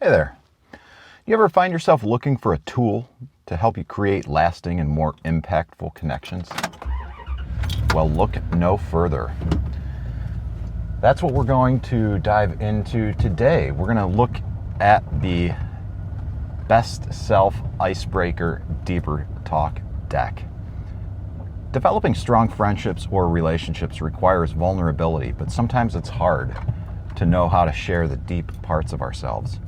Hey there. You ever find yourself looking for a tool to help you create lasting and more impactful connections? Well, look no further. That's what we're going to dive into today. We're going to look at the Best Self Icebreaker Deeper Talk deck. Developing strong friendships or relationships requires vulnerability, but sometimes it's hard to know how to share the deep parts of ourselves.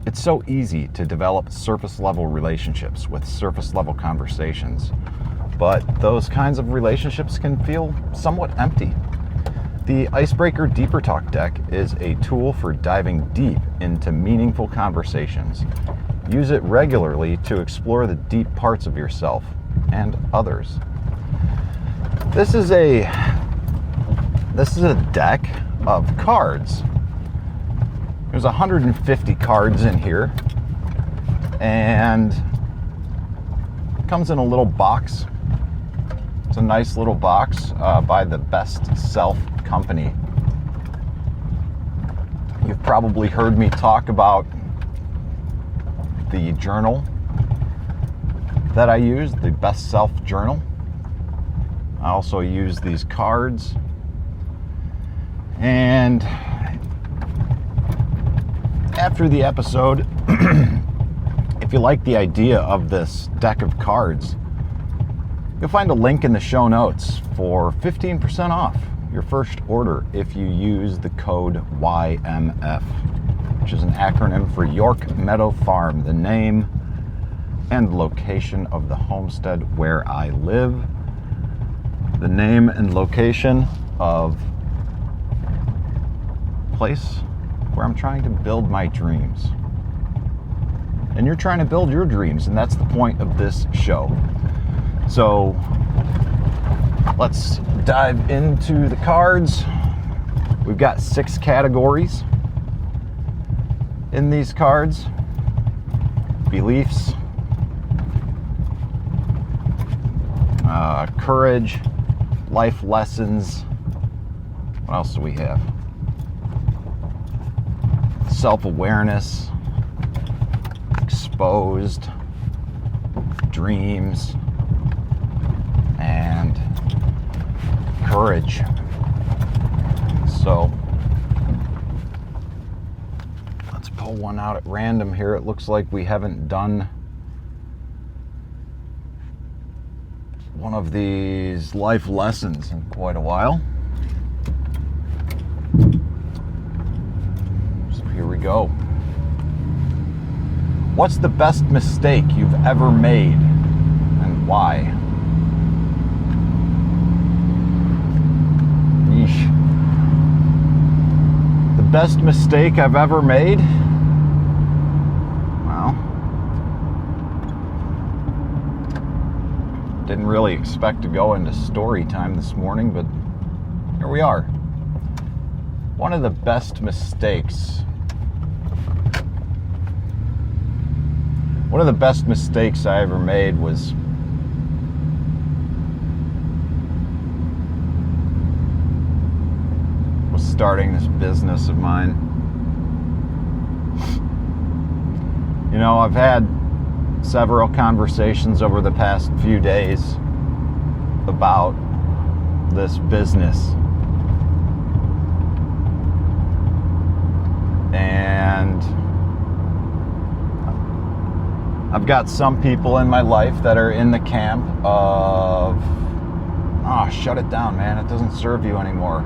It's so easy to develop surface-level relationships with surface-level conversations, but those kinds of relationships can feel somewhat empty. The Icebreaker Deeper Talk deck is a tool for diving deep into meaningful conversations. Use it regularly to explore the deep parts of yourself and others. This is a deck of cards. There's 150 cards in here, and it comes in a little box. It's a nice little box by the Best Self Company. You've probably heard me talk about the journal that I use, the Best Self Journal. I also use these cards, and after the episode, if you like the idea of this deck of cards, you'll find a link in the show notes for 15% off your first order if you use the code YMF, which is an acronym for York Meadow Farm, the name and location of the homestead where I live, the name and location of place where I'm trying to build my dreams. And you're trying to build your dreams, and that's the point of this show. So let's dive into the cards. We've got 6 categories in these cards: beliefs, courage, life lessons. What else do we have? Self-awareness, exposed, dreams, and courage. So let's pull one out at random here. It looks like we haven't done one of these life lessons in quite a while. Here we go. What's the best mistake you've ever made, and why? Yeesh. The best mistake I've ever made? Well, didn't really expect to go into story time this morning, but here we are. One of the best mistakes I ever made was starting this business of mine. You know, I've had several conversations over the past few days about this business. And I've got some people in my life that are in the camp of, oh, shut it down, man. It doesn't serve you anymore.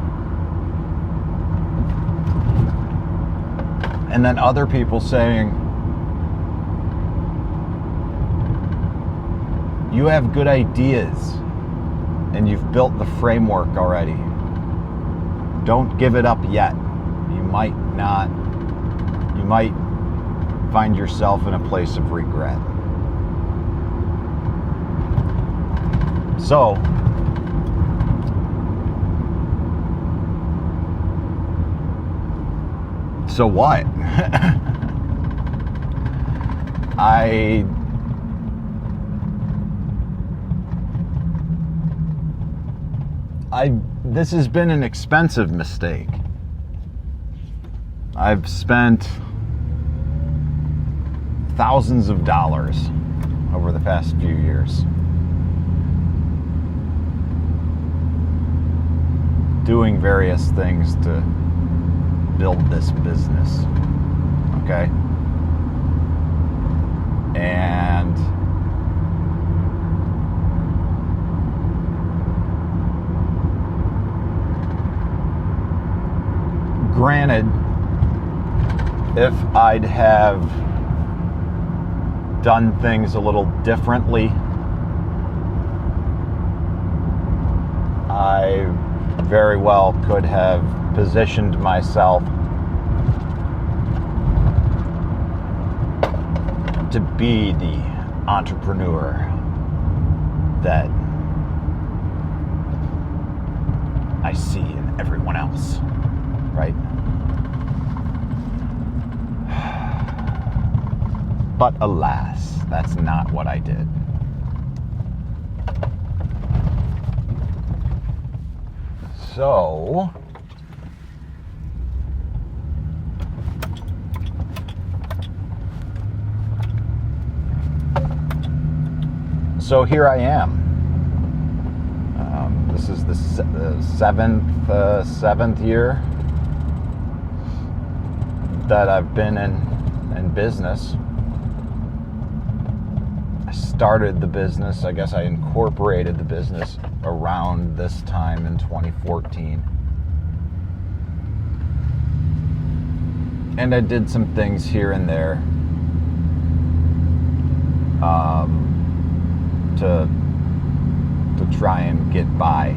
And then other people saying, you have good ideas and you've built the framework already. Don't give it up yet. You might find yourself in a place of regret. So, what? This has been an expensive mistake. I've spent thousands of dollars over the past few years doing various things to build this business. Okay? And granted, if I'd have done things a little differently, I very well could have positioned myself to be the entrepreneur that I see in everyone else, right? But alas, that's not what I did. So here I am. This is the seventh year that I've been in business. I started the business, I guess I incorporated the business around this time in 2014. And I did some things here and there to try and get by.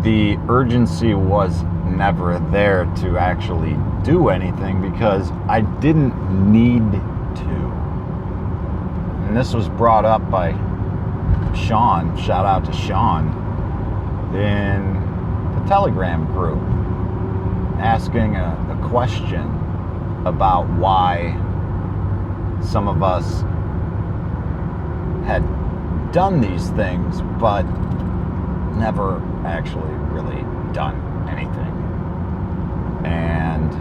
The urgency was never there to actually do anything because I didn't need to. And this was brought up by Sean, shout out to Sean, in the Telegram group, asking a question about why some of us had done these things but never actually really done anything. And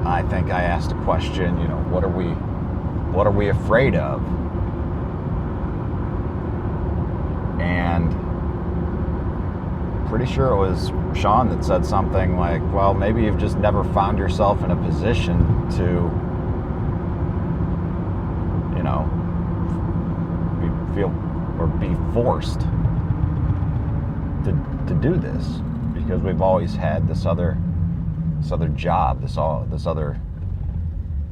I think I asked a question, what are we afraid of? And pretty sure it was Sean that said something like, well, maybe you've just never found yourself in a position to, feel or be forced to do this, because we've always had this other job, this other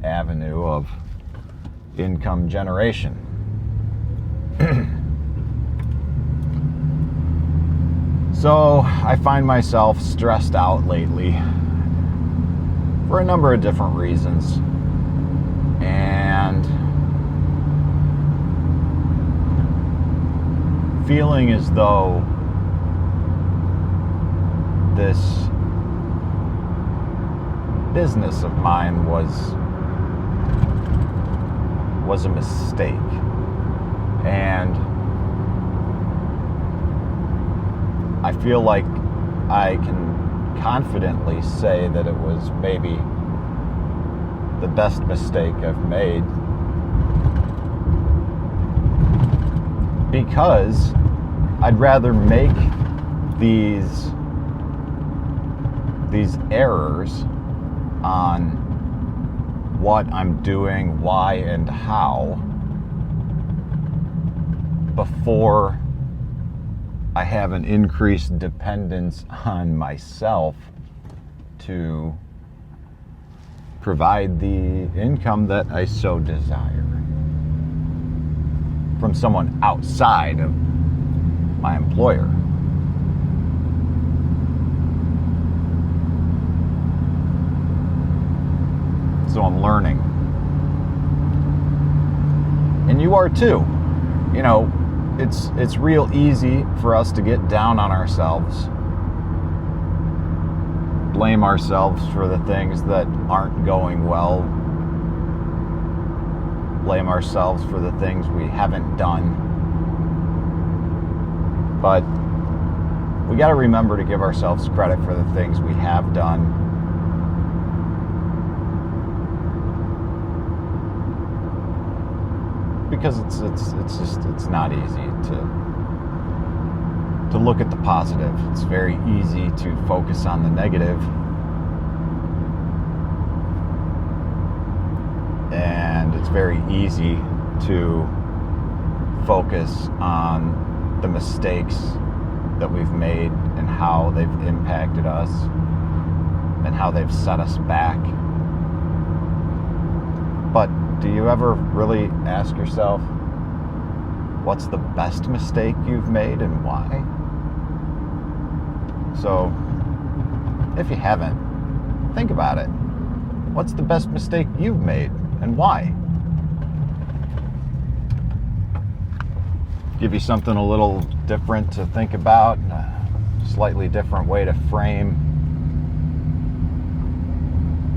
avenue of income generation. So I find myself stressed out lately for a number of different reasons, and feeling as though this business of mine was a mistake. And I feel like I can confidently say that it was maybe the best mistake I've made, because I'd rather make these errors on what I'm doing, why and how, before I have an increased dependence on myself to provide the income that I so desire from someone outside of my employer. So I'm learning. And you are too. It's real easy for us to get down on ourselves, blame ourselves for the things that aren't going well, blame ourselves for the things we haven't done. But we got to remember to give ourselves credit for the things we have done. Because it's not easy to look at the positive. It's very easy to focus on the negative. And it's very easy to focus on the mistakes that we've made and how they've impacted us and how they've set us back. But do you ever really ask yourself, what's the best mistake you've made and why? So, if you haven't, think about it. What's the best mistake you've made and why? Give you something a little different to think about, and a slightly different way to frame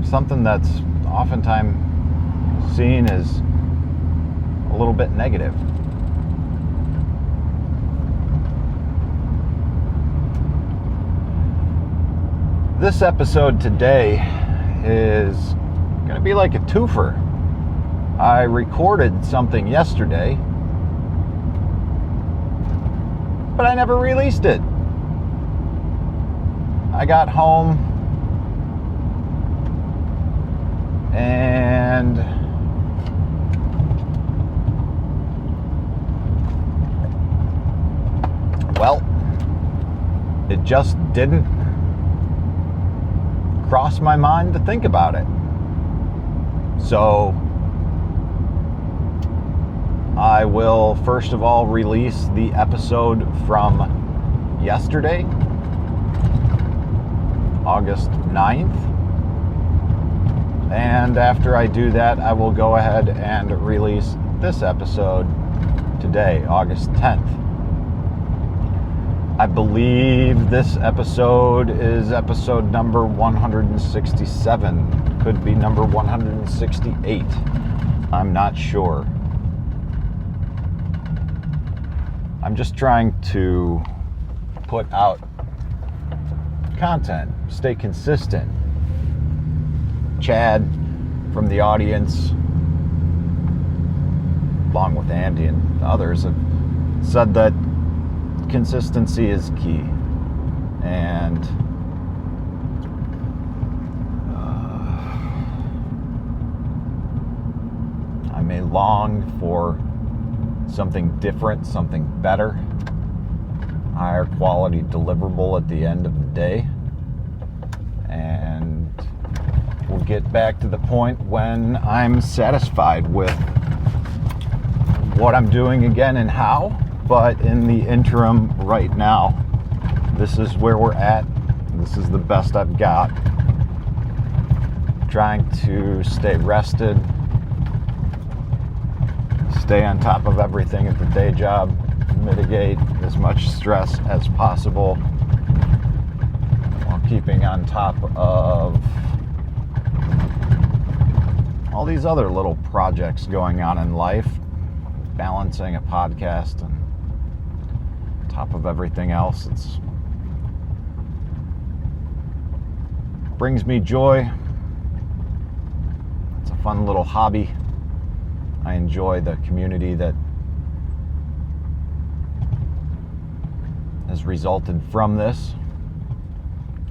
something that's oftentimes seen as a little bit negative. This episode today is going to be like a twofer. I recorded something yesterday, but I never released it. I got home and well, it just didn't cross my mind to think about it. So I will first of all release the episode from yesterday, August 9th. And after I do that, I will go ahead and release this episode today, August 10th. I believe this episode is episode number 167. Could be number 168. I'm not sure. I'm just trying to put out content, stay consistent. Chad from the audience, along with Andy and others, have said that consistency is key. And I may long for something different, something better, higher quality deliverable at the end of the day. And we'll get back to the point when I'm satisfied with what I'm doing again and how. But in the interim right now, this is where we're at. This is the best I've got. Trying to stay rested, stay on top of everything at the day job, mitigate as much stress as possible while keeping on top of all these other little projects going on in life, balancing a podcast and top of everything else. It's brings me joy. It's a fun little hobby. I enjoy the community that has resulted from this,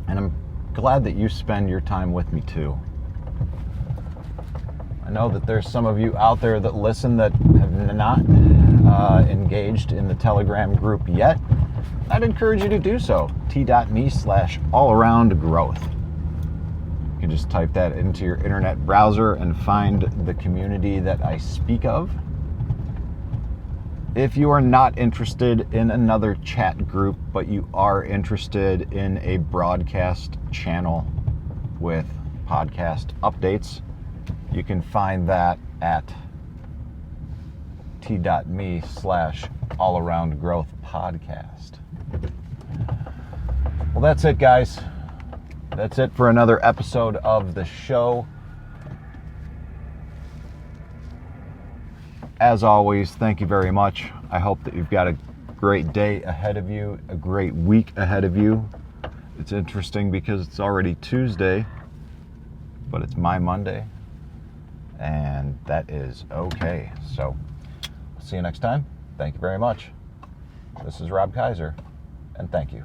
and I'm glad that you spend your time with me too. I know that there's some of you out there that listen that have not engaged in the Telegram group yet. I'd encourage you to do so. t.me/allaroundgrowth. You can just type that into your internet browser and find the community that I speak of. If you are not interested in another chat group, but you are interested in a broadcast channel with podcast updates, you can find that at t.me/allaroundgrowthpodcast. Well, that's it, guys. That's it for another episode of the show. As always, thank you very much. I hope that you've got a great day ahead of you, a great week ahead of you. It's interesting because it's already Tuesday, but it's my Monday, and that is okay. So, see you next time. Thank you very much. This is Rob Kaiser, and thank you.